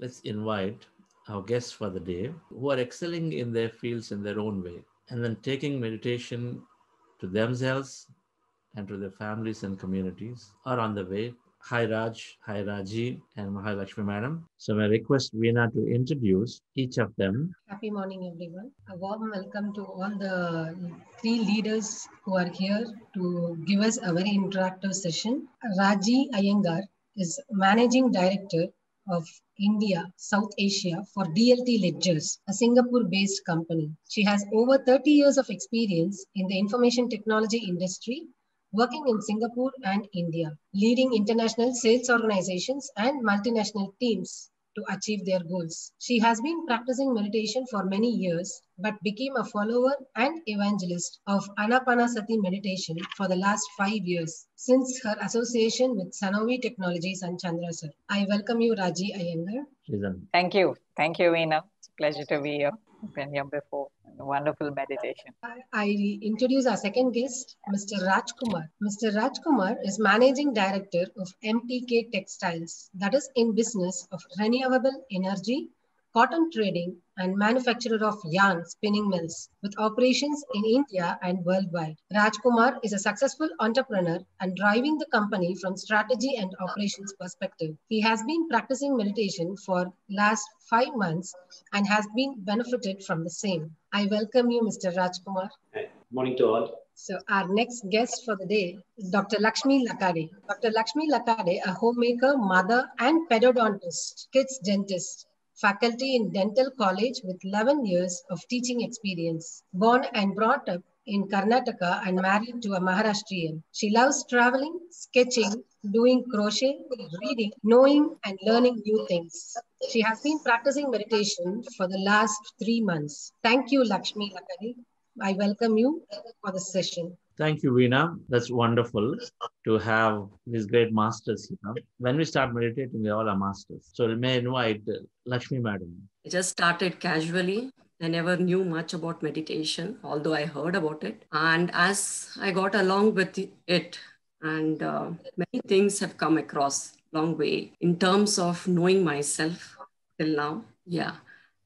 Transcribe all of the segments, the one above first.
let's invite our guests for the day who are excelling in their fields in their own way and then taking meditation to themselves and to their families and communities are on the way. Hi Raj, hi Raji, and Mahalakshmi Madam. So I request Veena to introduce each of them. Happy morning, everyone. A warm welcome to all the three leaders who are here to give us a very interactive session. Raji Iyengar is Managing Director of India, South Asia for DLT Ledgers, a Singapore based company. She has over 30 years of experience in the information technology industry, working in Singapore and India, leading international sales organizations and multinational teams to achieve their goals. She has been practicing meditation for many years, but became a follower and evangelist of Anapanasati meditation for the last 5 years since her association with Sanovi Technologies and Chandra sir. I welcome you, Raji Iyengar. Thank you. Thank you, Veena. It's a pleasure to be here. Been here before. Wonderful meditation. I introduce our second guest, Mr. Rajkumar. Mr. Rajkumar is Managing Director of MTK Textiles, that is in business of renewable energy, cotton trading, and manufacturer of yarn spinning mills with operations in India and worldwide. Rajkumar is a successful entrepreneur and driving the company from strategy and operations perspective. He has been practicing meditation for last 5 months and has been benefited from the same. I welcome you, Mr. Rajkumar. Hi. Morning to all. So our next guest for the day is Dr. Lakshmi Lakade. Dr. Lakshmi Lakade, a homemaker, mother, and pedodontist, kids dentist, faculty in dental college with 11 years of teaching experience. Born and brought up in Karnataka and married to a Maharashtrian. She loves traveling, sketching, doing crochet, reading, knowing and learning new things. She has been practicing meditation for the last 3 months. Thank you, Lakshmi Lakade. I welcome you for the session. Thank you, Veena. That's wonderful to have these great masters here. When we start meditating, we all are masters. So may I invite Lakshmi Madam. I just started casually. I never knew much about meditation, although I heard about it. And as I got along with it, and many things have come across long way in terms of knowing myself till now. Yeah.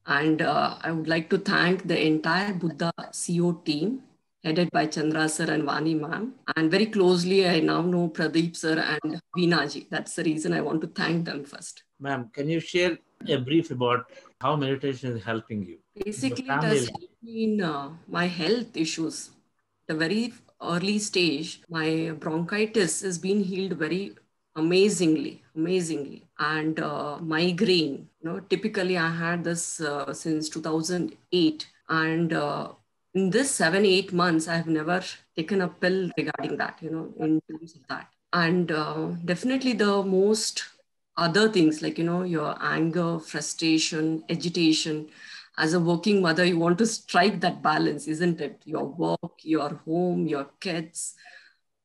And I would like to thank the entire Buddha CO team headed by Chandra sir and Vani ma'am. And very closely, I now know Pradeep sir and Veena ji. That's the reason I want to thank them first. Ma'am, can you share a brief about how meditation is helping you? Basically, it has helped me in my health issues. At a very early stage, my bronchitis has been healed very amazingly. And migraine, typically I had this since 2008. And in this 7-8 months, I've never taken a pill regarding that, in terms of that. And definitely the most other things like, your anger, frustration, agitation. As a working mother, you want to strike that balance, isn't it? Your work, your home, your kids.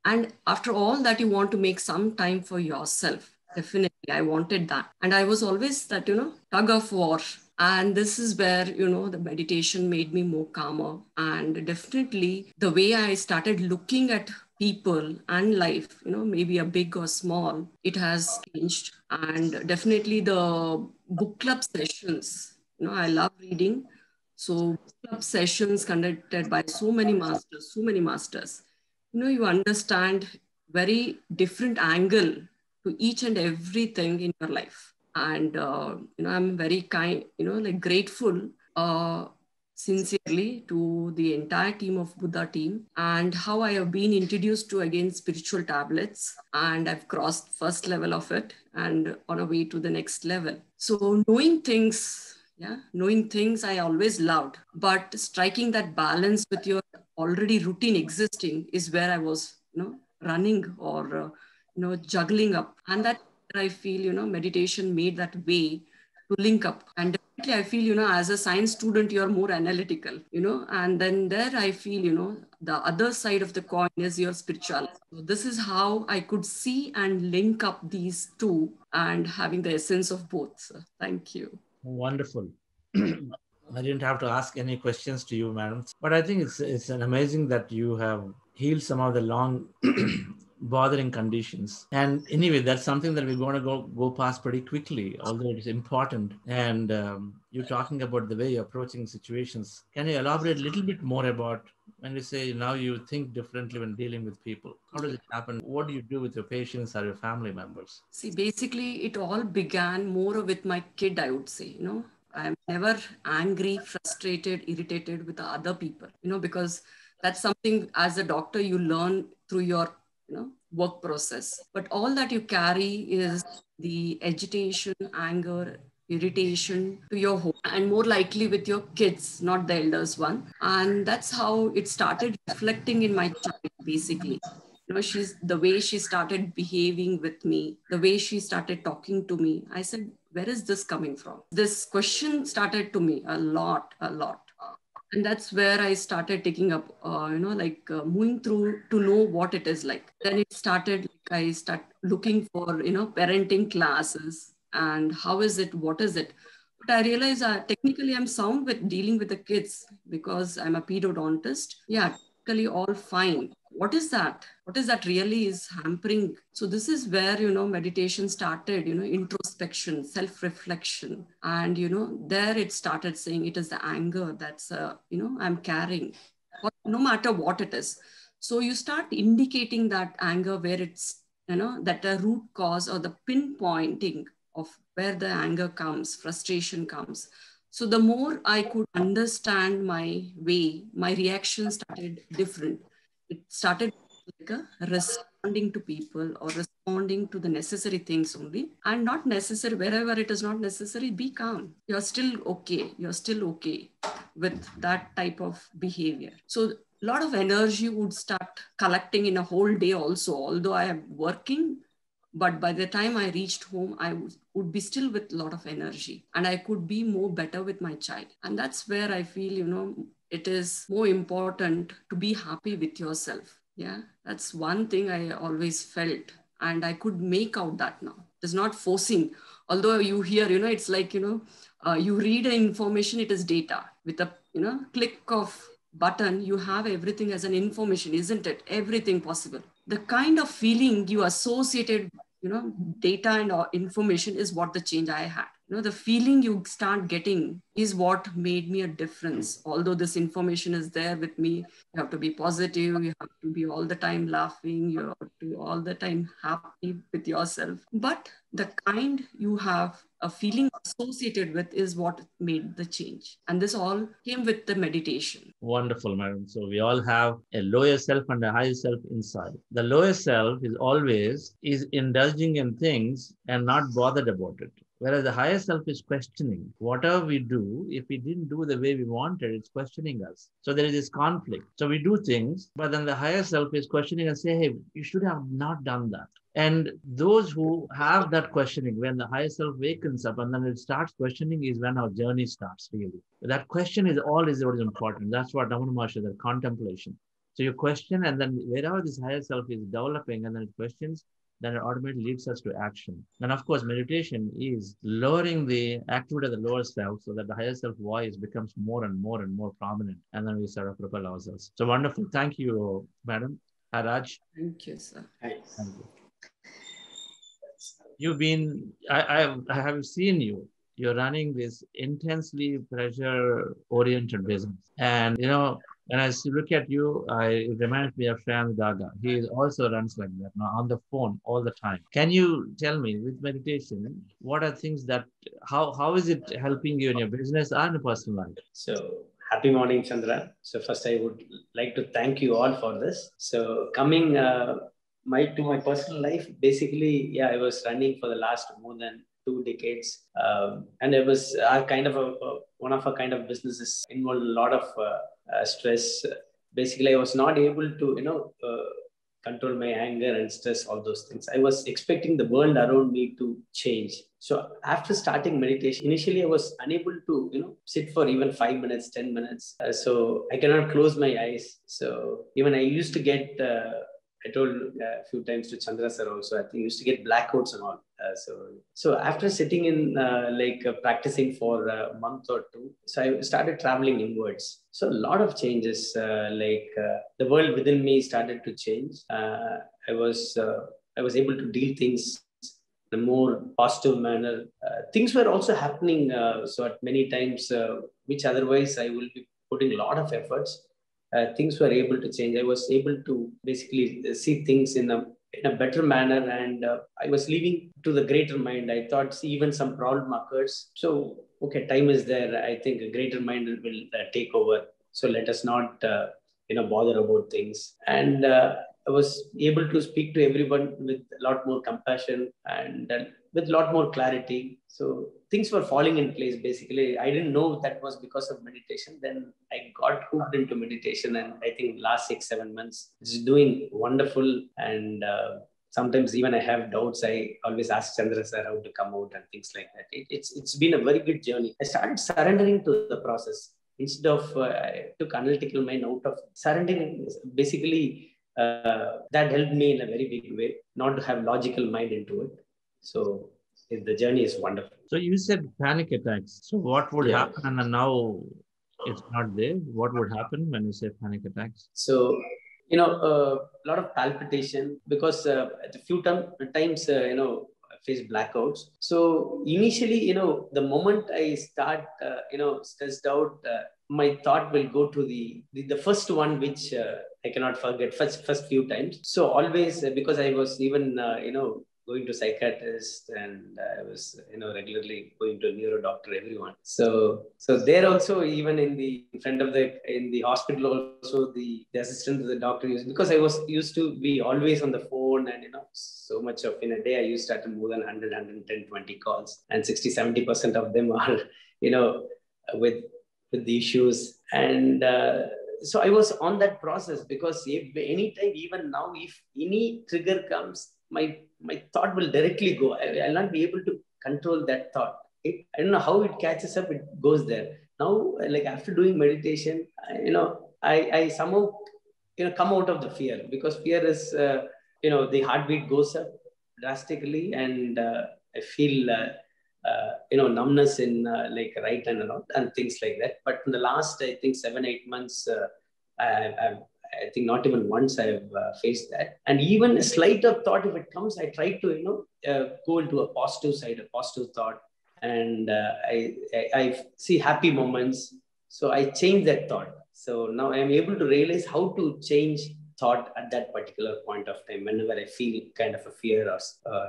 And after all that, you want to make some time for yourself. Definitely, I wanted that. And I was always that, tug of war. And this is where, the meditation made me more calmer. And definitely the way I started looking at people and life, maybe a big or small, it has changed. And definitely the book club sessions, I love reading. So book club sessions conducted by so many masters, you understand very different angle to each and everything in your life. And, I'm very grateful sincerely to the entire team of Buddha team and how I have been introduced to again spiritual tablets, and I've crossed first level of it and on a way to the next level. So knowing things I always loved, but striking that balance with your already routine existing is where I was, running or, juggling up. And that I feel, meditation made that way to link up. And definitely I feel, as a science student, you're more analytical, and then there I feel, the other side of the coin is your spirituality. So this is how I could see and link up these two and having the essence of both. So thank you. Wonderful. I didn't have to ask any questions to you, madam. But I think it's an amazing that you have healed some of the long bothering conditions. And anyway, that's something that we're going to go past pretty quickly, although it is important. And you're talking about the way you're approaching situations. Can you elaborate a little bit more about when you say now you think differently when dealing with people? How does it happen? What do you do with your patients or your family members? See, basically, it all began more with my kid, I would say. I'm never angry, frustrated, irritated with the other people, because that's something as a doctor you learn through your, work process. But all that you carry is the agitation, anger, irritation to your home, and more likely with your kids, not the elders one. And that's how it started reflecting in my child, basically. She's the way she started behaving with me, the way she started talking to me. I said, where is this coming from? This question started to me a lot. And that's where I started taking up, moving through to know what it is like. Then it started, I start looking for, parenting classes and how is it, what is it? But I realized technically I'm sound with dealing with the kids because I'm a pedodontist. Yeah, technically all fine. What is that? What is that really is hampering? So this is where, meditation started, introspection, self-reflection. And, there it started saying it is the anger that's, I'm carrying, no matter what it is. So you start indicating that anger where it's, that the root cause or the pinpointing of where the anger comes, frustration comes. So the more I could understand my way, my reaction started different. It started like a responding to people or responding to the necessary things only, and not necessary wherever it is not necessary. Be calm. You're still okay. You're still okay with that type of behavior. So a lot of energy would start collecting in a whole day also, although I am working. But by the time I reached home, I would be still with a lot of energy and I could be more better with my child. And that's where I feel, it is more important to be happy with yourself. Yeah, that's one thing I always felt. And I could make out that now. It's not forcing. Although you hear, it's like, you read information, it is data. With a, click of button, you have everything as an information, isn't it? Everything possible. The kind of feeling you associated, data and information is what the change I had. The feeling you start getting is what made me a difference. Although this information is there with me, you have to be positive, you have to be all the time laughing, you have to all the time happy with yourself. But the kind you have a feeling associated with is what made the change. And this all came with the meditation. Wonderful, madam. So we all have a lower self and a higher self inside. The lower self is always indulging in things and not bothered about it. Whereas the higher self is questioning. Whatever we do, if we didn't do the way we wanted, it's questioning us. So there is this conflict. So we do things, but then the higher self is questioning and say, hey, you should have not done that. And those who have that questioning, when the higher self wakens up and then it starts questioning, is when our journey starts really. That question is what is important. That's what Ramana Maharshi, that contemplation. So you question, and then wherever this higher self is developing and then it questions, then it automatically leads us to action. And of course, meditation is lowering the activity of the lower self so that the higher self voice becomes more and more and more prominent. And then we sort of propel ourselves. So wonderful. Thank you, madam. Hi, Raj. Thank you, sir. Thank you. You've been, I have seen you. You're running this intensely pressure-oriented business. And, when I look at you, it reminds me of Shyam Daga. He also runs like that, on the phone all the time. Can you tell me, with meditation, what are things that, how is it helping you in your business and your personal life? So, happy morning, Chandra. So first I would like to thank you all for this. So coming to my personal life, basically, I was running for the last more than 2 decades. And it was one of our kind of businesses involved a lot of stress. Basically, I was not able to, control my anger and stress, all those things. I was expecting the world around me to change. So after starting meditation, initially I was unable to, sit for even 5 minutes, 10 minutes. So I cannot close my eyes. So even I used to get, I told a few times to Chandra sir also, I think I used to get blackouts and all. So after sitting in practicing for a month or two, so I started traveling inwards. So a lot of changes, the world within me started to change. I was able to deal things in a more positive manner. Things were also happening, so at many times, which otherwise I will be putting a lot of efforts. Things were able to change. I was able to basically see things in a better manner, and I was leaving to the greater mind. I thought, see, even some problem occurs. So, okay, time is there. I think a greater mind will take over. So let us not, bother about things. And I was able to speak to everyone with a lot more compassion and with a lot more clarity. So things were falling in place. Basically, I didn't know that was because of meditation. Then I got hooked into meditation, and I think last 6-7 months it's doing wonderful. And sometimes even I have doubts. I always ask Chandra sir how to come out and things like that. It's been a very good journey. I started surrendering to the process instead of I took analytical mind out of surrendering. Basically, that helped me in a very big way, not to have logical mind into it. So the journey is wonderful. So you said panic attacks. So what would Yeah. happen? And now it's not there. What would happen when you say panic attacks? So, a lot of palpitation because at a few times, I face blackouts. So initially, the moment I start, stressed out, my thought will go to the first one, which I cannot forget first few times. So always, because I was even, going to psychiatrist, and I was, regularly going to neuro doctor, everyone. So there also, even in front of in the hospital also, the assistant to the doctor used, because I was used to be always on the phone, and, so much of in a day, I used to attend more than 100, 110, 20 calls, and 60-70% of them are, with the issues. And so I was on that process, because if anytime, even now, if any trigger comes, my thought will directly go. I'll not be able to control that thought. I don't know how it catches up, it goes there. Now, like after doing meditation, I somehow, come out of the fear, because fear is, the heartbeat goes up drastically, and I feel, numbness in right hand and things like that. But in the last, I think 7-8 months, I've I think not even once I've faced that. And even a slight of thought, if it comes, I try to, go into a positive side, a positive thought. And I see happy moments. So I change that thought. So now I'm able to realize how to change thought at that particular point of time, whenever I feel kind of a fear or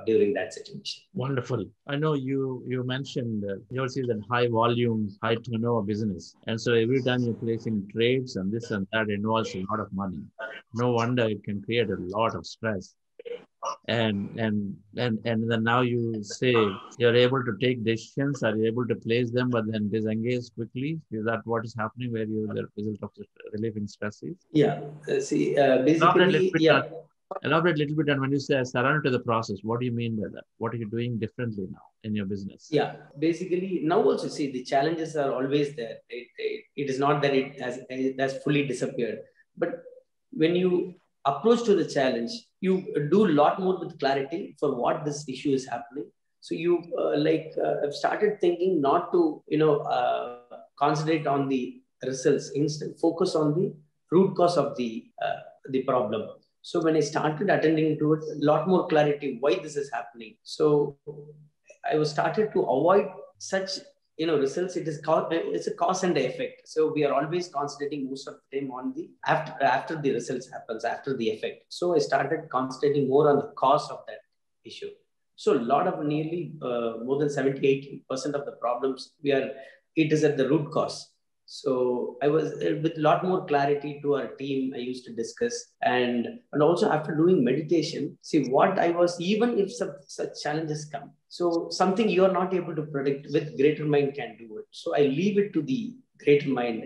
during that situation. Wonderful. I know you mentioned yours is a high volume, high turnover business. And so every time you're placing trades and this and that involves a lot of money. No wonder it can create a lot of stress. And then now you say you're able to take decisions, are you able to place them, but then disengage quickly? Is that what is happening, where you the result of the relieving stress is? Yeah. Basically, yeah. Elaborate a little bit on when you say surrender to the process. What do you mean by that? What are you doing differently now in your business? Yeah, basically now also, see, the challenges are always there. It is not that it has fully disappeared, but when you approach to the challenge, you do a lot more with clarity for what this issue is happening. So you have started thinking not to concentrate on the results, instead focus on the root cause of the problem. So when I started attending to it, a lot more clarity why this is happening. So I was started to avoid such results. It's a cause and effect. So we are always concentrating most of the time on the after the results happens, after the effect. So I started concentrating more on the cause of that issue. So a lot of nearly more than 70-80% of the problems it is at the root cause. So I was with a lot more clarity to our team. I used to discuss, and also after doing meditation, see what I was, even if such challenges come. So something you are not able to predict, with greater mind can do it. So I leave it to the greater mind,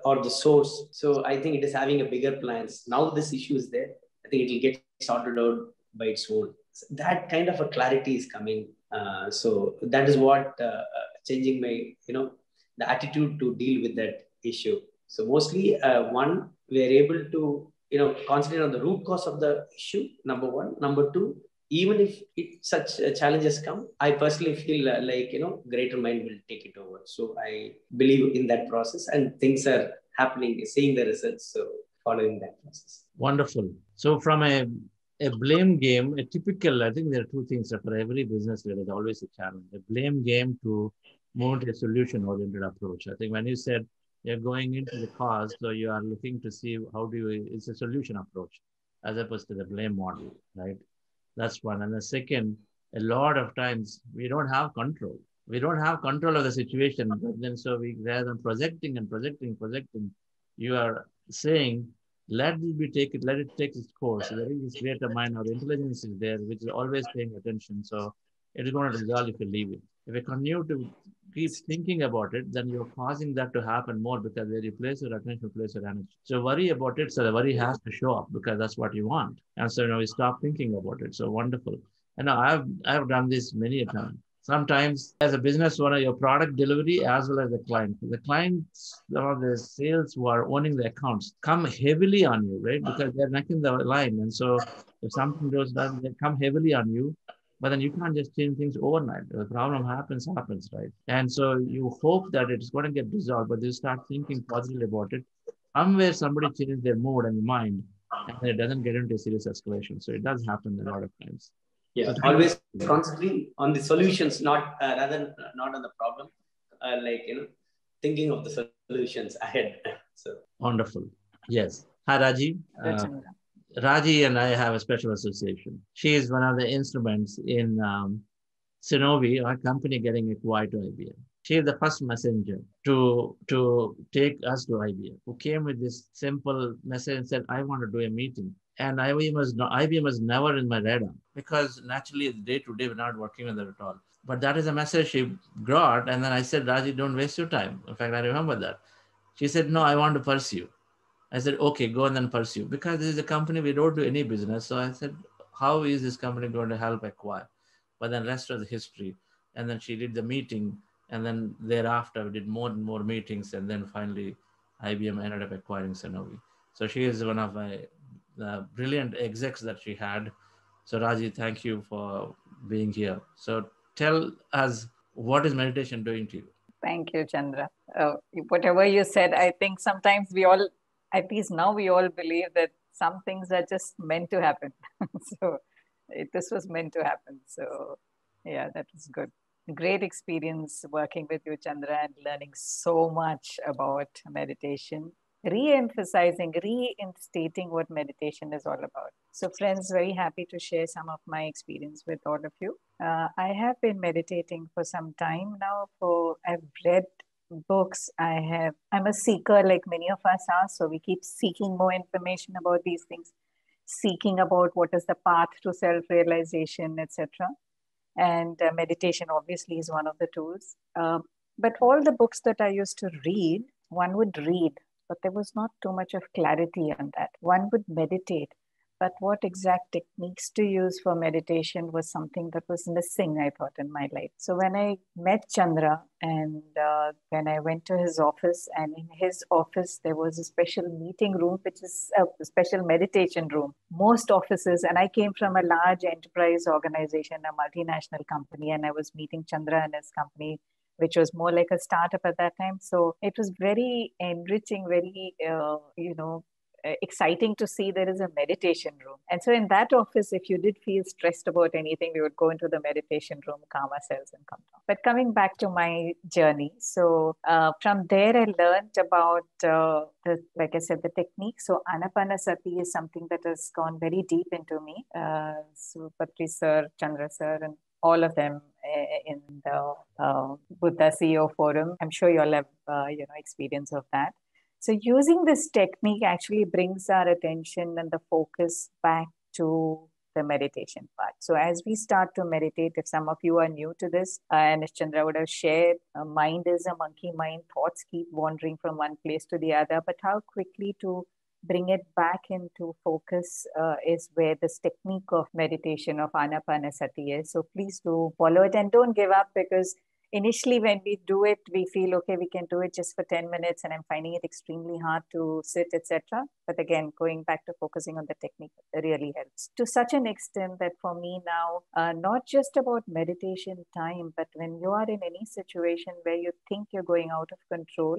or the source. So I think it is having a bigger plans. Now this issue is there. I think it will get sorted out by its own. So that kind of a clarity is coming. So that is what changing my, the attitude to deal with that issue. So mostly, one, we are able to, concentrate on the root cause of the issue, number one. Number two, even if such challenges come, I personally feel like, greater mind will take it over. So I believe in that process, and things are happening, seeing the results. So following that process. Wonderful. So from a blame game, a typical, I think there are two things that for every business there is always a challenge. A blame game to move to a solution-oriented approach. I think when you said you're going into the cause, so you are looking to see how do you, it's a solution approach as opposed to the blame model, right? That's one. And the second, a lot of times we don't have control. We don't have control of the situation. But then so we rather than projecting and projecting, you are saying, let it be take it, let it take its course. There is this greater mind, our intelligence is there, which is always paying attention. So it is going to resolve if you leave it. If you continue to keep thinking about it, then you're causing that to happen more because where you place your attention, place your energy. So worry about it. So the worry has to show up because that's what you want. And so we stop thinking about it. So wonderful. And I've done this many a time. Sometimes as a business owner, your product delivery as well as the client. The clients or the sales who are owning the accounts come heavily on you, right? Because they're neck in the line. And so if something goes down, they come heavily on you. But then you can't just change things overnight. The problem happens, right? And so you hope that it's going to get resolved, but you start thinking positively about it. Somewhere somebody changes their mood and mind, and it doesn't get into a serious escalation. So it does happen a lot of times. Yeah, So always concentrating on the solutions, not rather not on the problem. Thinking of the solutions ahead. So wonderful. Yes. Hi, Raji. Raji and I have a special association. She is one of the instruments in Synovi, our company getting acquired to IBM. She is the first messenger to take us to IBM, who came with this simple message and said, I want to do a meeting. And IBM was never in my radar because naturally day to day we're not working with it at all. But that is a message she brought. And then I said, Raji, don't waste your time. In fact, I remember that. She said, no, I want to pursue. I said, okay, go and then pursue. Because this is a company, we don't do any business. So I said, how is this company going to help acquire? But then rest of the history. And then she did the meeting. And then thereafter, we did more and more meetings. And then finally, IBM ended up acquiring Sanofi. So she is one of my brilliant execs that she had. So Raji, thank you for being here. So tell us, what is meditation doing to you? Thank you, Chandra. Whatever you said, I think sometimes we all, at least now we all believe that some things are just meant to happen. So this was meant to happen. So yeah, that was good. Great experience working with you, Chandra, and learning so much about meditation, re-emphasizing, reinstating what meditation is all about. So friends, very happy to share some of my experience with all of you. I have been meditating for some time now. I've read books. I'm a seeker like many of us are. So we keep seeking more information about these things, seeking about what is the path to self-realization, etc. And meditation obviously is one of the tools. But all the books that I used to read, one would read, but there was not too much of clarity on that. One would meditate, but what exact techniques to use for meditation was something that was missing, I thought, in my life. So when I met Chandra and when I went to his office, and in his office, there was a special meeting room, which is a special meditation room. Most offices, and I came from a large enterprise organization, a multinational company, and I was meeting Chandra and his company, which was more like a startup at that time. So it was very enriching, very, exciting to see there is a meditation room. And so in that office, if you did feel stressed about anything, we would go into the meditation room, calm ourselves and come down. But coming back to my journey, so from there I learned about, like I said, the technique. So Anapanasati is something that has gone very deep into me. So Patri sir, Chandra sir, and all of them in the Buddha CEO forum. I'm sure you all have experience of that. So using this technique actually brings our attention and the focus back to the meditation part. So as we start to meditate, if some of you are new to this, and as Chandra would have shared, mind is a monkey mind, thoughts keep wandering from one place to the other, but how quickly to bring it back into focus is where this technique of meditation of Anapanasati is. So please do follow it and don't give up, because initially when we do it, we feel, okay, we can do it just for 10 minutes and I'm finding it extremely hard to sit, etc. But again, going back to focusing on the technique really helps to such an extent that for me now, not just about meditation time, but when you are in any situation where you think you're going out of control,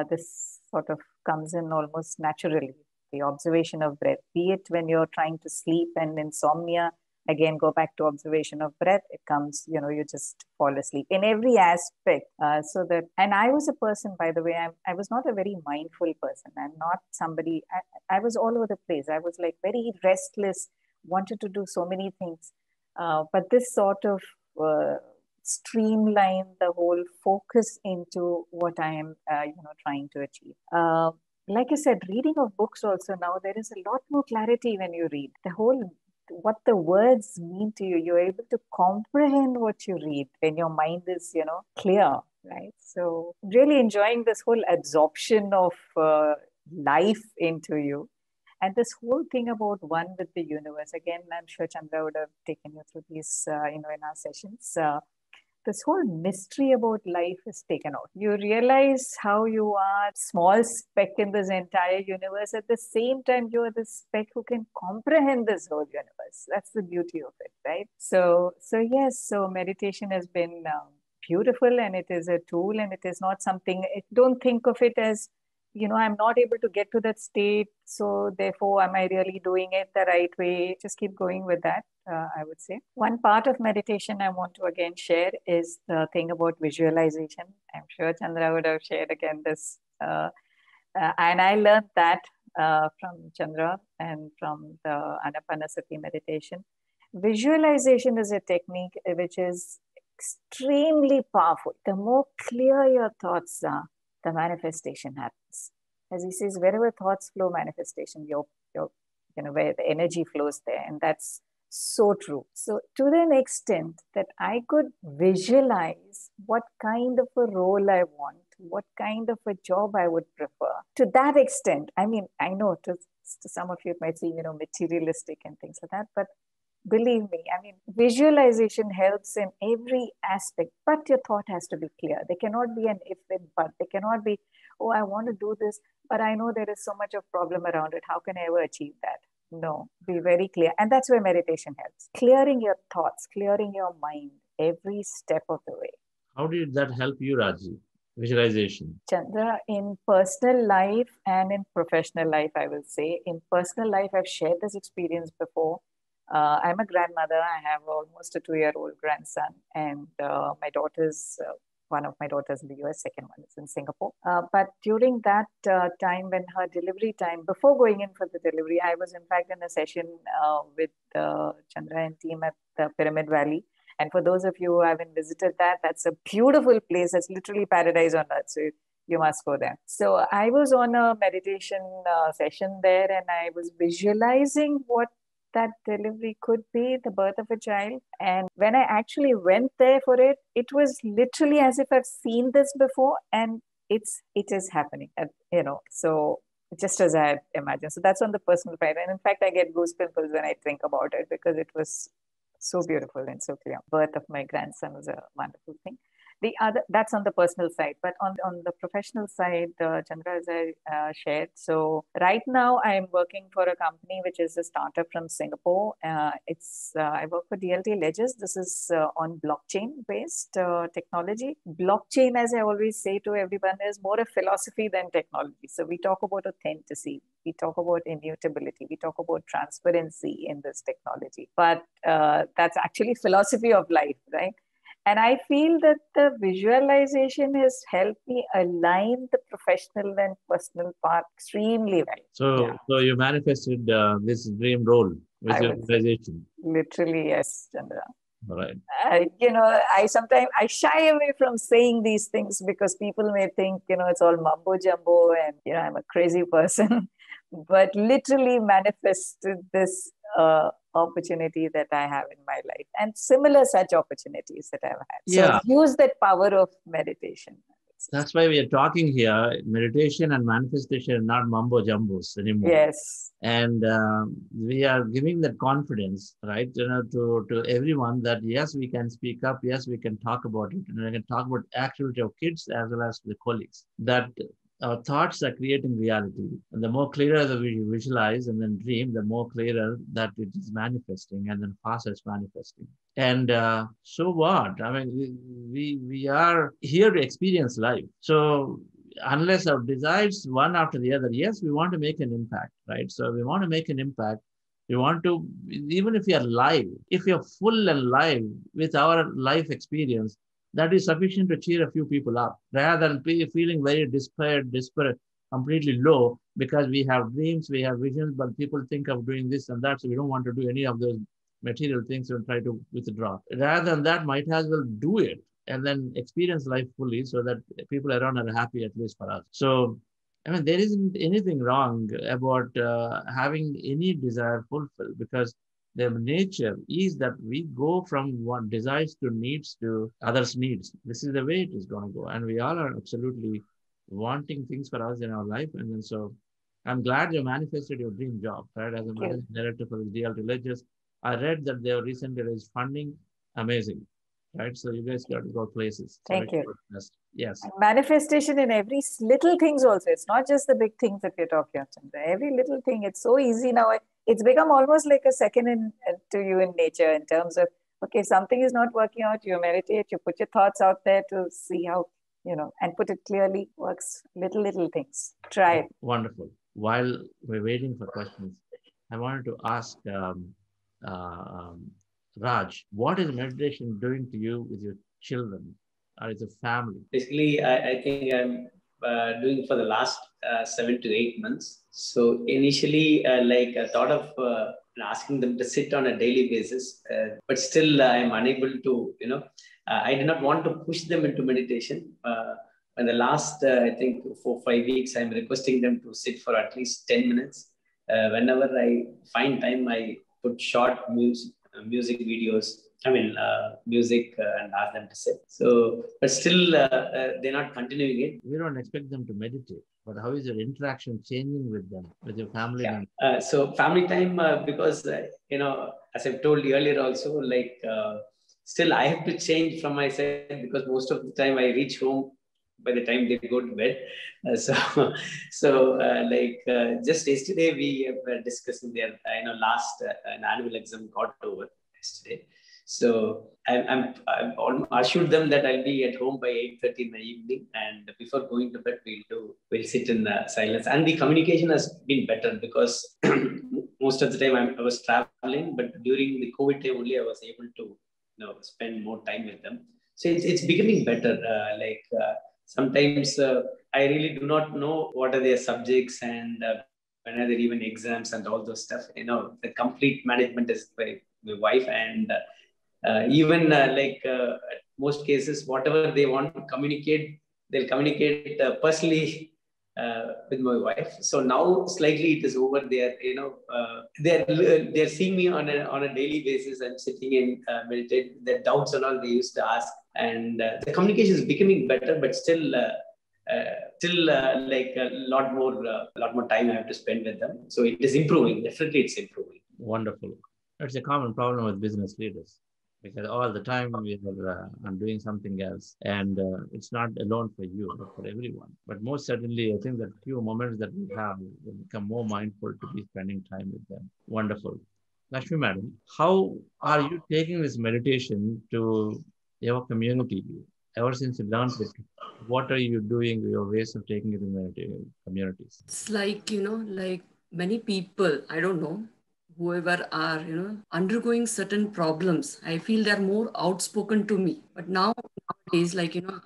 this sort of comes in almost naturally. The observation of breath, be it when you're trying to sleep and insomnia, again, go back to observation of breath. It comes, you just fall asleep in every aspect. And I was a person, by the way, I was not a very mindful person. I'm not somebody, I was all over the place. I was like very restless, wanted to do so many things. But this sort of streamlined the whole focus into what I am, trying to achieve. Like I said, reading of books also now, there is a lot more clarity when you read. What the words mean to you, you're able to comprehend what you read when your mind is, clear, right? So really enjoying this whole absorption of life into you. And this whole thing about one with the universe, again, I'm sure Chandra would have taken you through these, in our sessions. This whole mystery about life is taken out. You realize how you are small speck in this entire universe. At the same time, you are the speck who can comprehend this whole universe. That's the beauty of it, right? So yes, so meditation has been beautiful, and it is a tool, and it is not something, don't think of it as, I'm not able to get to that state, so therefore, am I really doing it the right way? Just keep going with that, I would say. One part of meditation I want to again share is the thing about visualization. I'm sure Chandra would have shared again this. And I learned that from Chandra and from the Anapanasati meditation. Visualization is a technique which is extremely powerful. The more clear your thoughts are, the manifestation happens. As he says, wherever thoughts flow, manifestation, where the energy flows there. And that's so true. So to the extent that I could visualize what kind of a role I want, what kind of a job I would prefer, to that extent, I mean, I know to some of you it might seem, materialistic and things like that, but believe me, I mean, visualization helps in every aspect, but your thought has to be clear. There cannot be an if and but. There cannot be, oh, I want to do this, but I know there is so much of problem around it. How can I ever achieve that? No, be very clear. And that's where meditation helps. Clearing your thoughts, clearing your mind every step of the way. How did that help you, Raji? Visualization. Chandra, in personal life and in professional life, I will say. In personal life, I've shared this experience before. I'm a grandmother. I have almost a 2-year-old grandson, and my daughter's one of my daughters in the US, second one is in Singapore. But during that time, when her delivery time, before going in for the delivery, I was in fact in a session with Chandra and team at the Pyramid Valley. And for those of you who haven't visited that, that's a beautiful place. It's literally paradise on earth. So you must go there. So I was on a meditation session there, and I was visualizing what that delivery could be, the birth of a child. And when I actually went there for it, it was literally as if I've seen this before, and it is happening, so just as I had imagined. So that's on the personal side. And in fact, I get goosebumps when I think about it, because it was so beautiful and so clear. Birth of my grandson was a wonderful thing. That's on the personal side, but on the professional side, Chandra, as I shared. So right now I am working for a company which is a startup from Singapore. I work for DLT Ledgers. This is on blockchain based technology. Blockchain, as I always say to everyone, is more a philosophy than technology. So we talk about authenticity, we talk about immutability, we talk about transparency in this technology, but that's actually philosophy of life, right? And I feel that the visualization has helped me align the professional and personal part extremely well. So you manifested this dream role with your visualization. Literally, yes, Chandra. All right. I sometimes shy away from saying these things because people may think, it's all mumbo jumbo and, I'm a crazy person, but literally manifested this opportunity that I have in my life, and similar such opportunities that I've had. So use that power of meditation. That's why we are talking here. Meditation and manifestation are not mumbo jumbos anymore. Yes. And we are giving that confidence, right, to everyone that yes, we can speak up, yes, we can talk about it, and we can talk about activity of kids as well as the colleagues. That our thoughts are creating reality, and the more clearer that we visualize and then dream, the more clearer that it is manifesting, and then faster it's manifesting. And so what? I mean, we are here to experience life. So unless our desires one after the other, yes, we want to make an impact, right? So we want to make an impact. We want to, even if you're live, if you're full and live with our life experience, that is sufficient to cheer a few people up rather than feeling very desperate, completely low because we have dreams, we have visions, but people think of doing this and that. So we don't want to do any of those material things and try to withdraw. Rather than that, might as well do it and then experience life fully so that people around are happy, at least for us. So, I mean, there isn't anything wrong about having any desire fulfilled because the nature is that we go from what desires to needs to others' needs. This is the way it is going to go. And we all are absolutely wanting things for us in our life. And then so I'm glad you manifested your dream job, right? As a managing director for the DLT Ledgers. I read that they recently raised funding. Amazing, right? So you guys got to go places. So Thank you. Yes. And manifestation in every little things also. It's not just the big things that we're talking about. Every little thing. It's so easy now. It's become almost like a second to you in nature in terms of, okay, something is not working out, you meditate, you put your thoughts out there to see how, and put it clearly. Works. Little things. Try it. Wonderful. While we're waiting for questions, I wanted to ask Raj, what is meditation doing to you with your children or as a family? Basically, I think I'm doing for the last 7 to 8 months. So initially, I thought of asking them to sit on a daily basis, but still I'm unable to, I did not want to push them into meditation. In the last, I think 4 or 5 weeks, I'm requesting them to sit for at least 10 minutes. Whenever I find time, I put short music videos. Music and ask them to sit. So, but still, they're not continuing it. We don't expect them to meditate, but how is your interaction changing with them, with your family? Yeah. So, family time, because, as I've told you earlier also, still I have to change from my side because most of the time I reach home by the time they go to bed. Just yesterday we were discussing their, last an annual exam got over yesterday. So I'm assured them that I'll be at home by 8:30 in the evening, and before going to bed, we'll sit in silence. And the communication has been better because most of the time I was traveling, but during the COVID time only I was able to spend more time with them. So it's becoming better. Sometimes I really do not know what are their subjects and when are there even exams and all those stuff. The complete management is by my wife and. Most cases, whatever they want to communicate, they'll communicate personally with my wife. So now slightly it is over there. They're seeing me on a daily basis and sitting in meditate. The doubts and all they used to ask, and the communication is becoming better, but still a lot more time I have to spend with them. So it is improving. Definitely, it's improving. Wonderful. It's a common problem with business leaders. Because all the time we are doing something else, and it's not alone for you, but for everyone. But most certainly, I think that few moments that we have, will become more mindful to be spending time with them. Wonderful. Lakshmi Madam, how are you taking this meditation to your community? Ever since you learned it, what are you doing with your ways of taking it in communities? It's like, like many people, I don't know, whoever are undergoing certain problems, I feel they're more outspoken to me. But nowadays,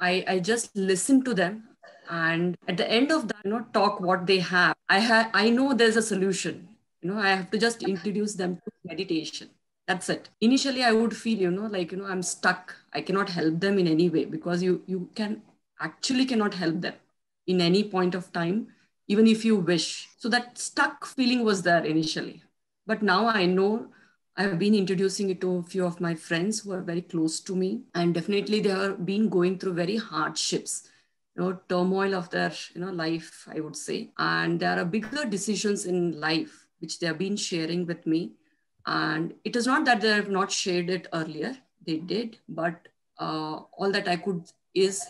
I just listen to them, and at the end of that, talk what they have. I know there's a solution. I have to just introduce them to meditation. That's it. Initially I would feel I'm stuck. I cannot help them in any way, because you cannot help them in any point of time, even if you wish. So that stuck feeling was there initially. But now I know I have been introducing it to a few of my friends who are very close to me. And definitely they have been going through very hardships. turmoil of their life, I would say. And there are bigger decisions in life which they have been sharing with me. And it is not that they have not shared it earlier, they did, but all that I could is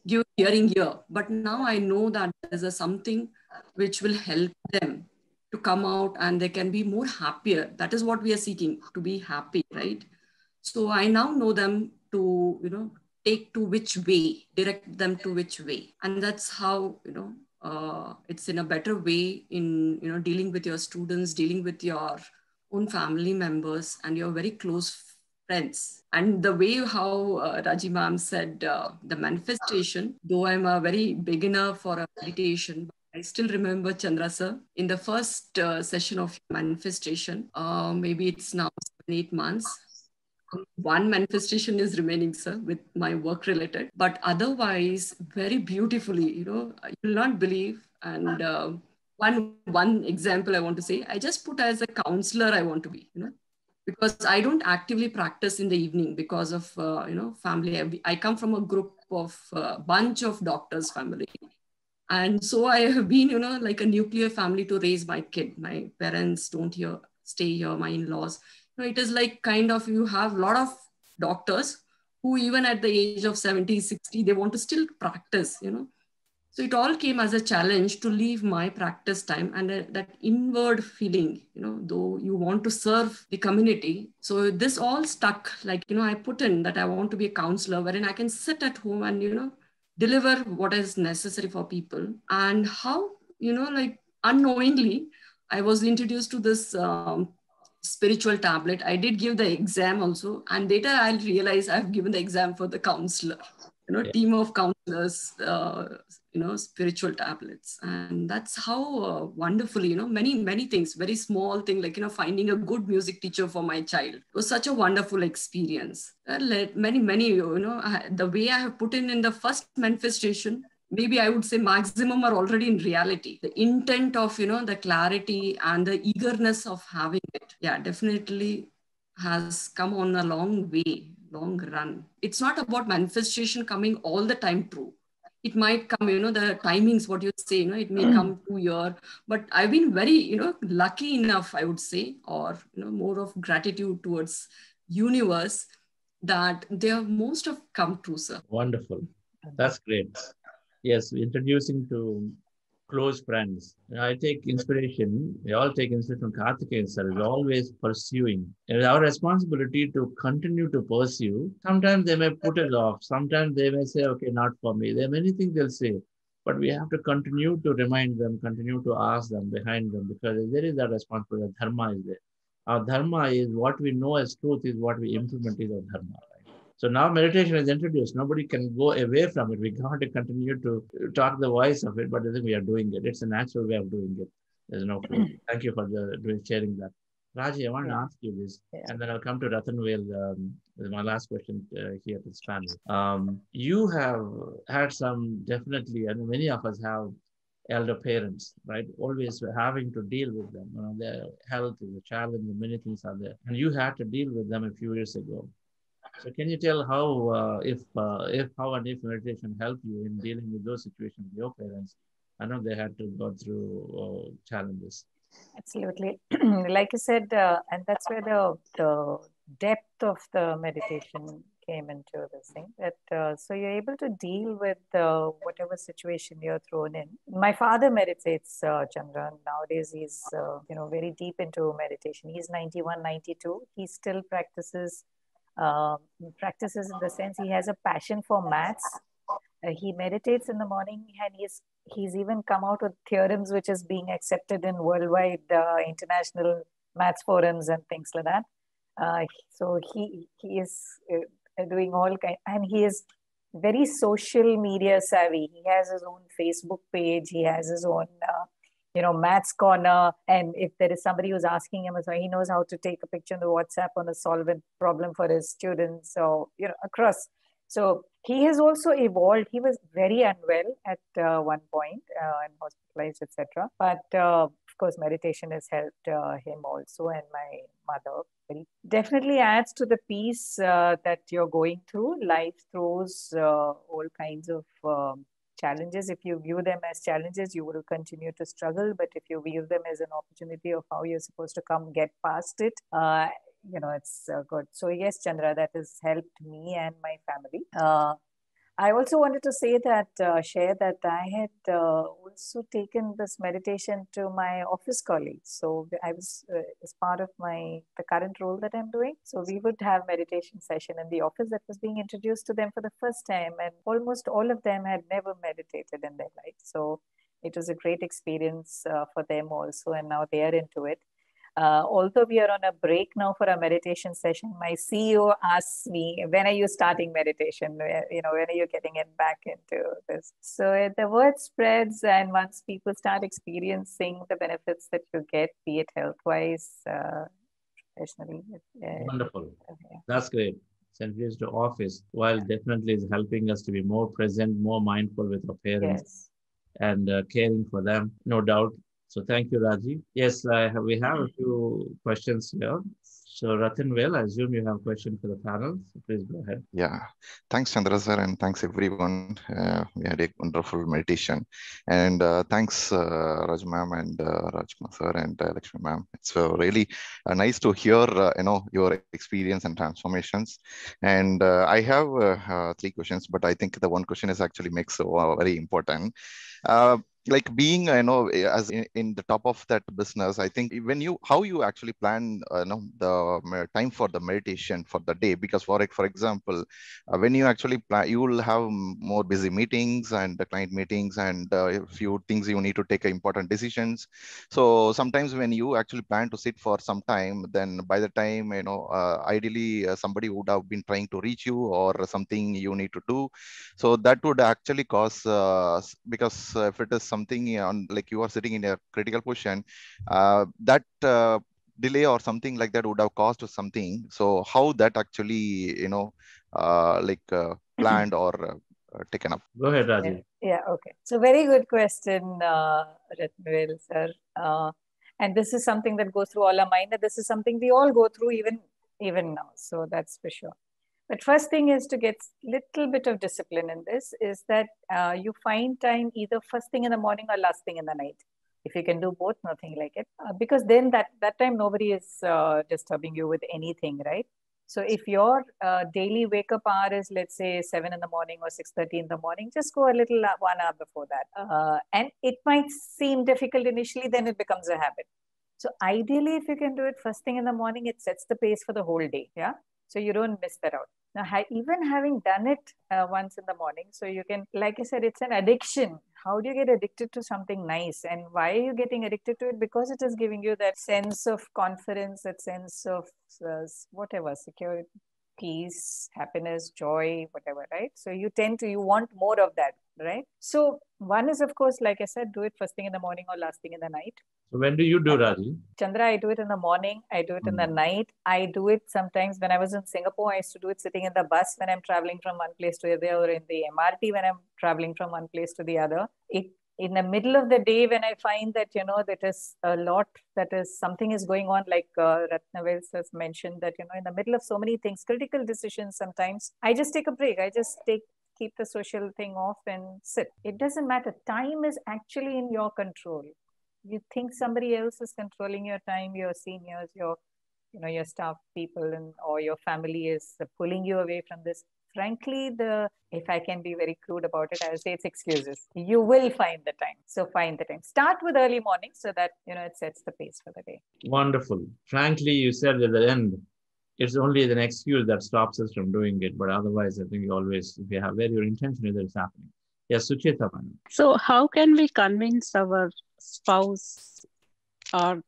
give hearing ear. But now I know that there's a something which will help them to come out and they can be more happier. That is what we are seeking, to be happy, right? So I now know them to, take to which way, direct them to which way. And that's how, it's in a better way in, dealing with your students, dealing with your own family members and your very close friends. And the way how Raji ma'am said the manifestation, though I'm a very beginner for a meditation, I still remember Chandra sir in the first session of manifestation. Maybe it's now 7, 8 months. One manifestation is remaining, sir, with my work related, but otherwise, very beautifully, you'll not believe. And one example I want to say, I just put as a counselor I want to be, because I don't actively practice in the evening because of family. I come from a group of bunch of doctors family, and so I have been, like a nuclear family to raise my kid. My parents don't here stay here, my in-laws. It is like kind of you have a lot of doctors who even at the age of 70, 60, they want to still practice, So it all came as a challenge to leave my practice time and that inward feeling, though you want to serve the community. So this all stuck, like, I put in that I want to be a counselor wherein I can sit at home and, deliver what is necessary for people. And how, like unknowingly, I was introduced to this spiritual tablet. I did give the exam also. And later I realized I've given the exam for the counselor, Yeah. team of counselors, spiritual tablets. And that's how wonderfully, many things, very small thing, like, finding a good music teacher for my child. It was such a wonderful experience. Many, the way I have put in the first manifestation, maybe I would say maximum are already in reality. The intent of, the clarity and the eagerness of having it. Yeah, definitely has come on a long way, long run. It's not about manifestation coming all the time true. It might come, the timings, what you say, it may come 2 years, but I've been very, lucky enough, I would say, or, more of gratitude towards universe that they have most of come true, sir. Wonderful. That's great. Yes, introducing to close friends. I take inspiration, we all take inspiration from Karthikeyan sir, is always pursuing. It is our responsibility to continue to pursue. Sometimes they may put it off. Sometimes they may say, okay, not for me. There are many things they'll say. But we have to continue to remind them, continue to ask them behind them, because there is that responsibility. Dharma is there. Our dharma is what we know as truth, is what we implement is our dharma. So now meditation is introduced. Nobody can go away from it. We got to continue to talk the voice of it, but I think we are doing it. It's a natural way of doing it. There's no force. Thank you for sharing that. Raji, I want to ask you this, and then I'll come to Ratanvel. My last question here to this panel. You have had some, definitely, and many of us have elder parents, right? Always having to deal with them. Their health is a challenge, and many things are there. And you had to deal with them a few years ago. So can you tell how, how and if meditation helped you in dealing with those situations with your parents? I know they had to go through challenges. Absolutely. Like you said, and that's where the depth of the meditation came into this thing. That so you're able to deal with whatever situation you're thrown in. My father meditates, Chandra. Nowadays, he's very deep into meditation. He's 91, 92. He still practices. Practices in the sense he has a passion for maths. He meditates in the morning, and he's even come out with theorems which is being accepted in worldwide international maths forums and things like that. So he is doing all kind, and he is very social media savvy. He has his own Facebook page. He has his own maths corner. And if there is somebody who's asking him, so he knows how to take a picture on the WhatsApp on a solve a problem for his students. So, across. So he has also evolved. He was very unwell at one point and hospitalized, etc. But of course, meditation has helped him also, and my mother. Definitely adds to the peace that you're going through. Life throws all kinds of challenges. If you view them as challenges, you will continue to struggle. But if you view them as an opportunity of how you're supposed to get past it, it's good. So yes, Chandra, that has helped me and my family. I also wanted to say that, share that I had also taken this meditation to my office colleagues. So I was, as part of the current role that I'm doing. So we would have meditation session in the office that was being introduced to them for the first time. And almost all of them had never meditated in their life. So it was a great experience for them also. And now they are into it. Although we are on a break now for a meditation session, my CEO asks me, when are you starting meditation? When are you getting it back into this? So the word spreads, and once people start experiencing the benefits that you get, be it health-wise, professionally. Wonderful. Yeah. That's great. Centuries to office, while definitely is helping us to be more present, more mindful with our parents, and caring for them, no doubt. So thank you, Raji. Yes, we have a few questions here. So Ratanvel, I assume you have a question for the panel. So please go ahead. Yeah, thanks Chandra sir, and thanks everyone. We had a wonderful meditation, and thanks Raj ma'am and Rajma sir and Lakshmi ma'am. It's really nice to hear your experience and transformations. And I have 3 questions, but I think the one question is actually makes very important. Like being as in the top of that business, I think how you actually plan the time for the meditation for the day, because for example, when you actually plan, you will have more busy meetings and the client meetings and a few things you need to take important decisions. So sometimes when you actually plan to sit for some time, then by the time ideally somebody would have been trying to reach you or something you need to do. So that would actually cause because if it is something on, like you are sitting in a critical position, that delay or something like that would have caused something. So how that actually planned or taken up? Go ahead, Raji. Yeah, okay. So very good question, Ratnvel sir. And this is something that goes through all our mind, and this is something we all go through even now. So that's for sure. But first thing is to get little bit of discipline in this, is that you find time either first thing in the morning or last thing in the night. If you can do both, nothing like it. Because then that time nobody is disturbing you with anything, right? So if your daily wake up hour is, let's say, 7 in the morning or 6:30 in the morning, just go a little 1 hour before that. And it might seem difficult initially, then it becomes a habit. So ideally, if you can do it first thing in the morning, it sets the pace for the whole day. Yeah. So you don't miss that out. Now, even having done it once in the morning, so you can, like I said, it's an addiction. How do you get addicted to something nice? And why are you getting addicted to it? Because it is giving you that sense of confidence, that sense of whatever, security, peace, happiness, joy, whatever, right? So you want more of that, right? So one is, of course, like I said, do it first thing in the morning or last thing in the night. So when do you do, Raji? Chandra, I do it in the morning. I do it in the night. I do it sometimes when I was in Singapore. I used to do it sitting in the bus when I'm traveling from one place to the other, or in the MRT when I'm traveling from one place to the other. In the middle of the day, when I find that, that is a lot, that is something is going on, like Ratnavel has mentioned, that, in the middle of so many things, critical decisions, sometimes I just take a break. I just keep the social thing off and sit. It doesn't matter. Time is actually in your control. You think somebody else is controlling your time, your seniors, your staff people, or your family is pulling you away from this. Frankly, if I can be very crude about it, I would say it's excuses. You will find the time. So find the time. Start with early morning so that, it sets the pace for the day. Wonderful. Frankly, you said at the end, it's only an excuse that stops us from doing it. But otherwise, I think if you have where your intention is, it's happening. Yes, Sucheta. So how can we convince our spouse or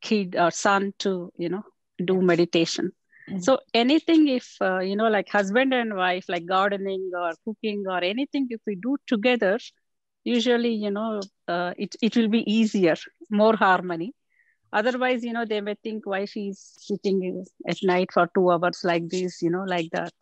kid or son to, do meditation? So anything, if, like husband and wife, like gardening or cooking or anything, if we do together, usually, it will be easier, more harmony. Otherwise, they may think why she's sitting at night for 2 hours like this, like that.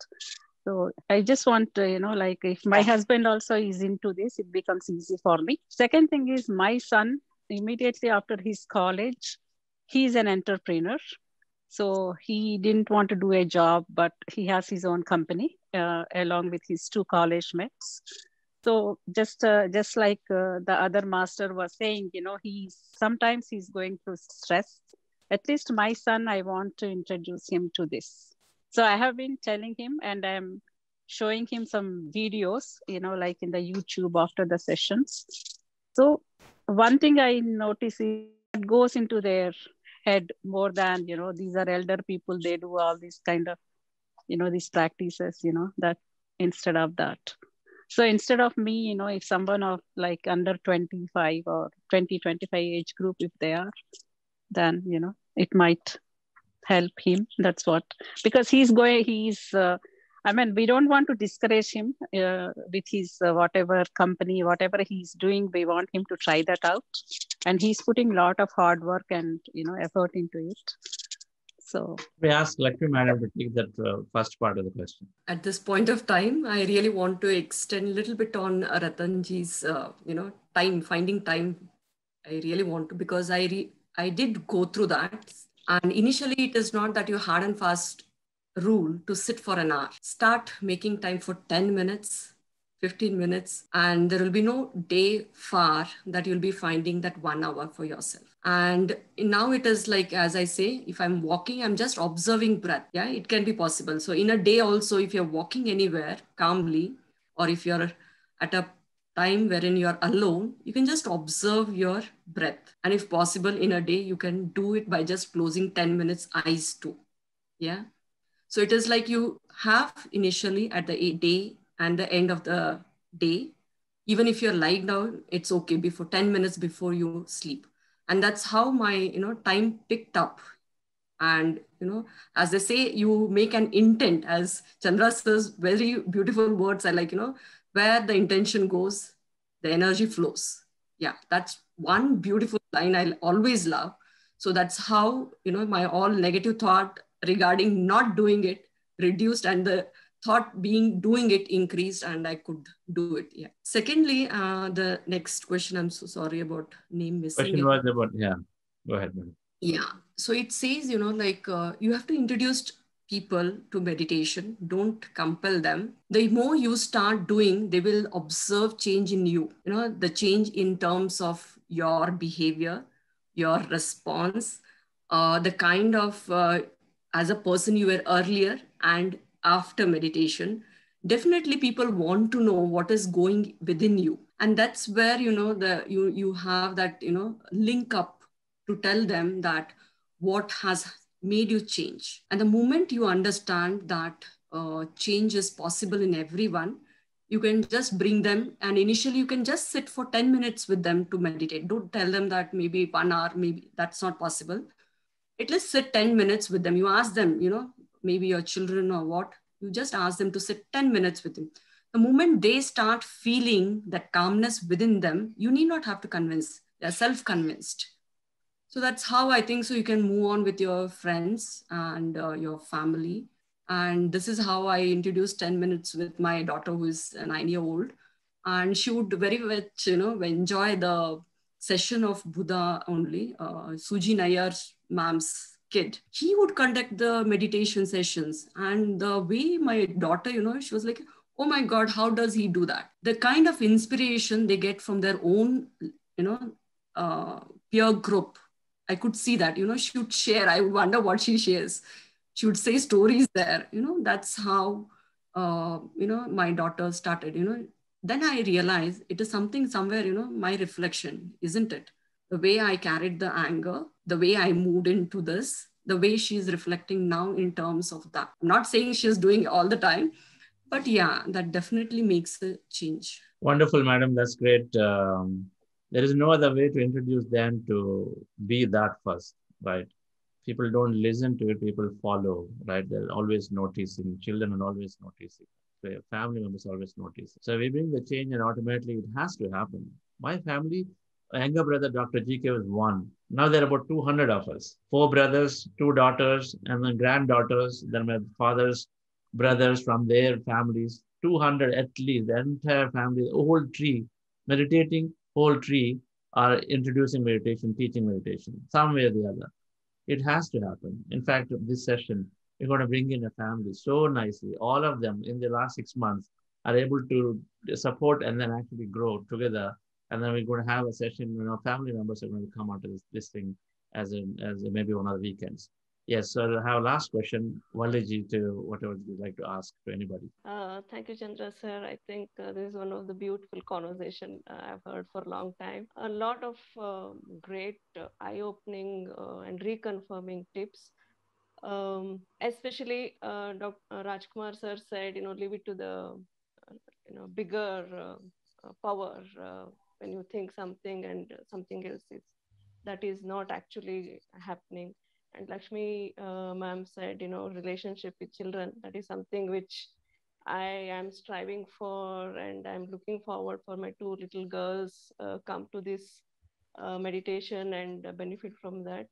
So I just want to, like if my husband also is into this, it becomes easy for me. Second thing is my son, immediately after his college, he's an entrepreneur. So he didn't want to do a job, but he has his own company along with his 2 college mates. So just like the other master was saying, sometimes he's going through stress. At least my son, I want to introduce him to this. So I have been telling him, and I'm showing him some videos, like in the YouTube after the sessions. So one thing I notice is it goes into their head more than, these are elder people, they do all these kind of, these practices, that instead of that. So instead of me, if someone of like under 25 or 20-25 age group, if they are, then, it might help him. That's what, because I mean, we don't want to discourage him with his whatever company, whatever he's doing, we want him to try that out. And he's putting a lot of hard work and, effort into it. So we ask Lakshmi Madam to take that first part of the question. At this point of time, I really want to extend a little bit on Ratanji's, finding time. I really want to, because I did go through that. And initially, it is not that you hard and fast rule to sit for an hour. Start making time for 10 minutes, 15 minutes, and there will be no day far that you'll be finding that 1 hour for yourself. And now it is like, as I say, if I'm walking, I'm just observing breath. Yeah, it can be possible. So in a day also, if you're walking anywhere calmly, or if you're at a time wherein you're alone, you can just observe your breath. And if possible, in a day, you can do it by just closing 10 minutes eyes too. Yeah. So it is like you have initially at the day and the end of the day, even if you're lying down, it's okay before 10 minutes before you sleep. And that's how my, time picked up. And, as they say, you make an intent, as Chandra says, very beautiful words. I like, where the intention goes, the energy flows. Yeah, that's one beautiful line I always love. So that's how, my all negative thought regarding not doing it reduced, and the thought being doing it increased, and I could do it. Yeah. Secondly, the next question, I'm so sorry about name missing. Question was about, yeah, go ahead, madam. Yeah. So it says, you have to introduce people to meditation. Don't compel them. The more you start doing, they will observe change in you, the change in terms of your behavior, your response, the kind of, as a person you were earlier and after meditation. Definitely people want to know what is going within you. And that's where, you have that, link up to tell them that what has made you change. And the moment you understand that change is possible in everyone, you can just bring them, and initially you can just sit for 10 minutes with them to meditate. Don't tell them that maybe 1 hour, maybe that's not possible. At least sit 10 minutes with them. You ask them, maybe your children or what, you just ask them to sit 10 minutes with them. The moment they start feeling that calmness within them, you need not have to convince. They're self-convinced. So that's how I think so you can move on with your friends and your family. And this is how I introduced 10 minutes with my daughter, who is a 9-year-old. And she would very much, enjoy the session of Buddha only. Suji Nayar's mom's kid. He would conduct the meditation sessions. And the way my daughter, she was like, oh my God, how does he do that? The kind of inspiration they get from their own, peer group. I could see that, she would share. I would wonder what she shares. She would say stories there, that's how, my daughter started, Then I realized it is something somewhere, my reflection, isn't it? The way I carried the anger, the way I moved into this, the way she's reflecting now in terms of that. I'm not saying she's doing it all the time, but yeah, that definitely makes a change. Wonderful, madam. That's great. There is no other way to introduce them to be that first, right? People don't listen to it, people follow, right? They're always noticing. Children are always noticing. Their family members always notice. So we bring the change and automatically it has to happen. My family, younger brother, Dr. GK, was one. Now there are about 200 of us. 4 brothers, 2 daughters, and then granddaughters. Then my father's brothers from their families. 200 at least, the entire family, the whole tree, meditating, whole tree are introducing meditation, teaching meditation, some way or the other. It has to happen. In fact, this session, we're going to bring in a family so nicely. All of them in the last 6 months are able to support and then actually grow together. And then we're going to have a session, family members are going to come onto this thing as maybe one of the weekends. Yes, so I have a last question, Waliji, to whatever you'd like to ask to anybody. Thank you, Chandra sir. I think this is one of the beautiful conversation I've heard for a long time. A lot of great eye-opening and reconfirming tips. Especially Dr. Rajkumar sir said, leave it to the, bigger power when you think something and something else is that is not actually happening. And Lakshmi ma'am said, relationship with children, that is something which I am striving for, and I'm looking forward for my two little girls come to this meditation and benefit from that.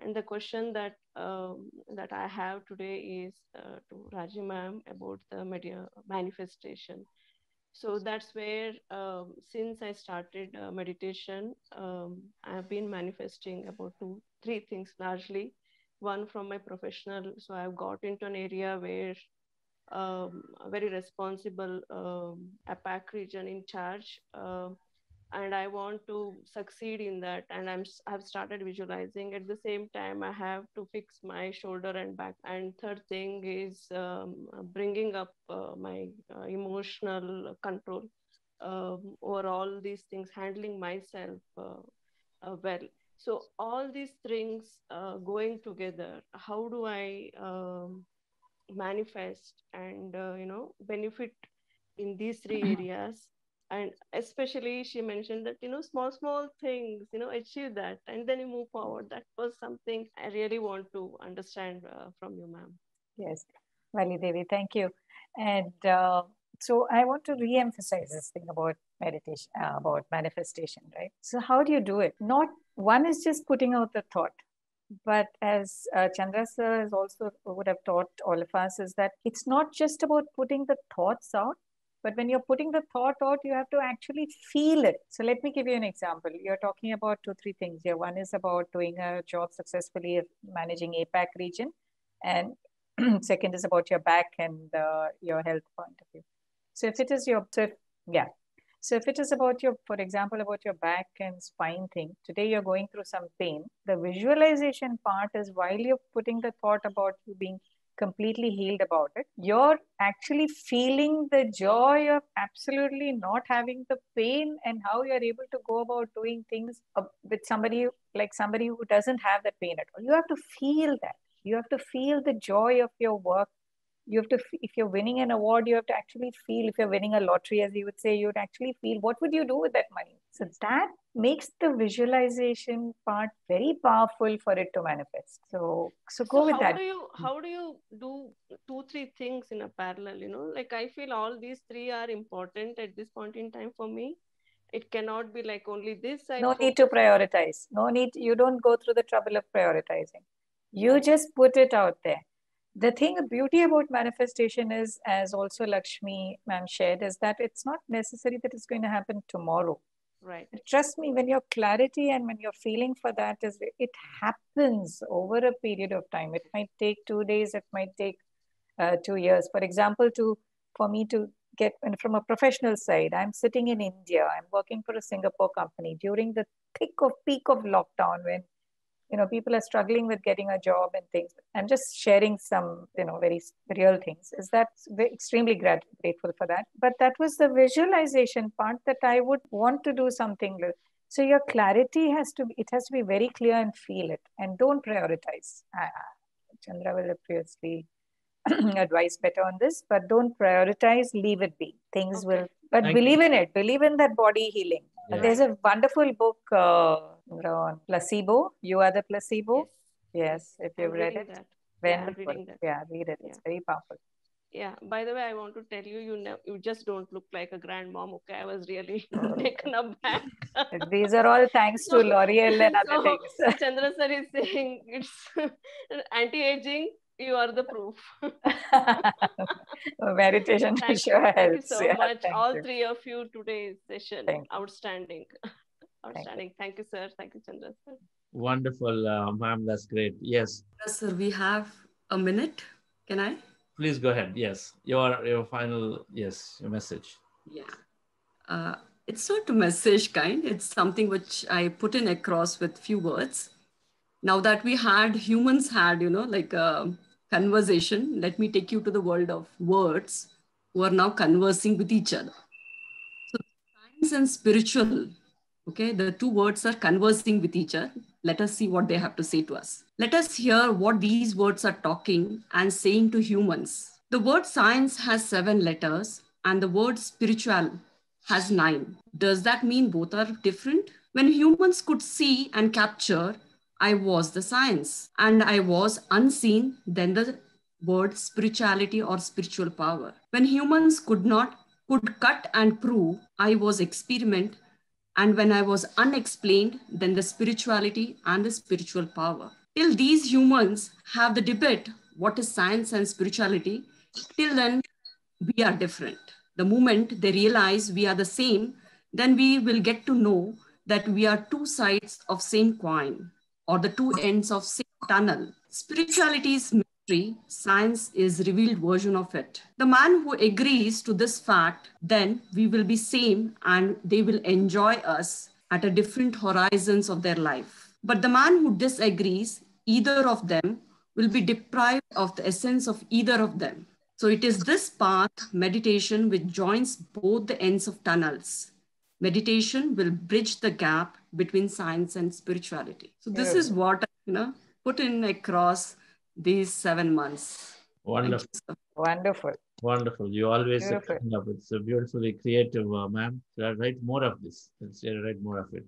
And the question that I have today is to Raji ma'am about the manifestation. So that's where, since I started meditation, I have been manifesting about three things largely. One from my professional, so I've got into an area where a very responsible APAC region in charge. And I want to succeed in that. And I've started visualizing. At the same time, I have to fix my shoulder and back. And third thing is bringing up my emotional control over all these things, handling myself well. So all these things going together, how do I manifest and benefit in these three areas? And especially she mentioned that small things, achieve that and then you move forward. That was something I really want to understand from you, ma'am. Yes, Vali Devi, thank you. And so I want to re-emphasize this thing about meditation, about manifestation, right? So how do you do it? Not one is just putting out the thought, but as Chandra sir has also would have taught all of us, is that it's not just about putting the thoughts out, but when you're putting the thought out, you have to actually feel it. So let me give you an example. You're talking about two, three things here. One is about doing a job successfully of managing APAC region, and second is about your back and your health point of view. So if it is your, so if it is about your, for example, about your back and spine thing, today you're going through some pain, the visualization part is while you're putting the thought about you being completely healed about it, you're actually feeling the joy of absolutely not having the pain and how you're able to go about doing things with somebody like somebody who doesn't have that pain at all. You have to feel that. You have to feel the joy of your work. You have to, if you're winning an award, you have to actually feel, if you're winning a lottery, as you would say, you would actually feel what would you do with that money. So that makes the visualization part very powerful for it to manifest. So go with that. How do you do two, three things in a parallel? Like I feel all these three are important at this point in time for me. It cannot be like only this. No need to prioritize. No need. You don't go through the trouble of prioritizing. You just put it out there. The thing, the beauty about manifestation is, as also Lakshmi ma'am shared, is that it's not necessary that it's going to happen tomorrow. Right. Trust me, when your clarity and when your feeling for that is, it happens over a period of time. It might take 2 days. It might take 2 years. For example, for me to get from a professional side, I'm sitting in India. I'm working for a Singapore company during the peak of lockdown when people are struggling with getting a job and things. I'm just sharing some, very real things. Is that extremely grateful for that. But that was the visualization part that I would want to do something. So your clarity has to be very clear and feel it, and don't prioritize. Chandra will obviously advise better on this, but don't prioritize, leave it be. Things will, but believe in it. Believe in that body healing. Yeah. There's a wonderful book on placebo. You Are the Placebo. Yes, if you've read it. Wonderful. I'm reading that. Yeah, read it. It's very powerful. Yeah. By the way, I want to tell you, you just don't look like a grandmom. Okay, I was really taken aback. These are all thanks to L'Oreal and other things. Chandra sir is saying it's anti-aging. You are the proof. Meditation thank sure helps. Thank you so much. All you. three of you today's session. Outstanding. Outstanding. Thank you, sir. Thank you, Chandra sir. Wonderful, ma'am. That's great. Yes. Sir, we have a minute. Can I? Please go ahead. Yes, your final, yes, your message. Yeah. It's not a message kind. It's something which I put in across with few words. Now that humans had, like a conversation, let me take you to the world of words who are now conversing with each other. So science and spiritual, okay, the two words are conversing with each other. Let us see what they have to say to us. Let us hear what these words are talking and saying to humans. The word science has 7 letters and the word spiritual has 9. Does that mean both are different? When humans could see and capture, I was the science, and I was unseen, then the word spirituality or spiritual power. When humans could cut and prove, I was experiment, and when I was unexplained, then the spirituality and the spiritual power. Till these humans have the debate what is science and spirituality, till then we are different. The moment they realize we are the same, then we will get to know that we are two sides of same coin or the two ends of same tunnel. Spirituality is mystery, science is revealed version of it. The man who agrees to this fact, then we will be same and they will enjoy us at a different horizons of their life. But the man who disagrees, either of them will be deprived of the essence of either of them. So it is this path, meditation, which joins both the ends of tunnels. Meditation will bridge the gap between science and spirituality. So this is what put in across these 7 months. Wonderful. Wonderful. Wonderful. You always Beautiful. It's a beautifully creative, ma'am. Write more of this. Let's write more of it.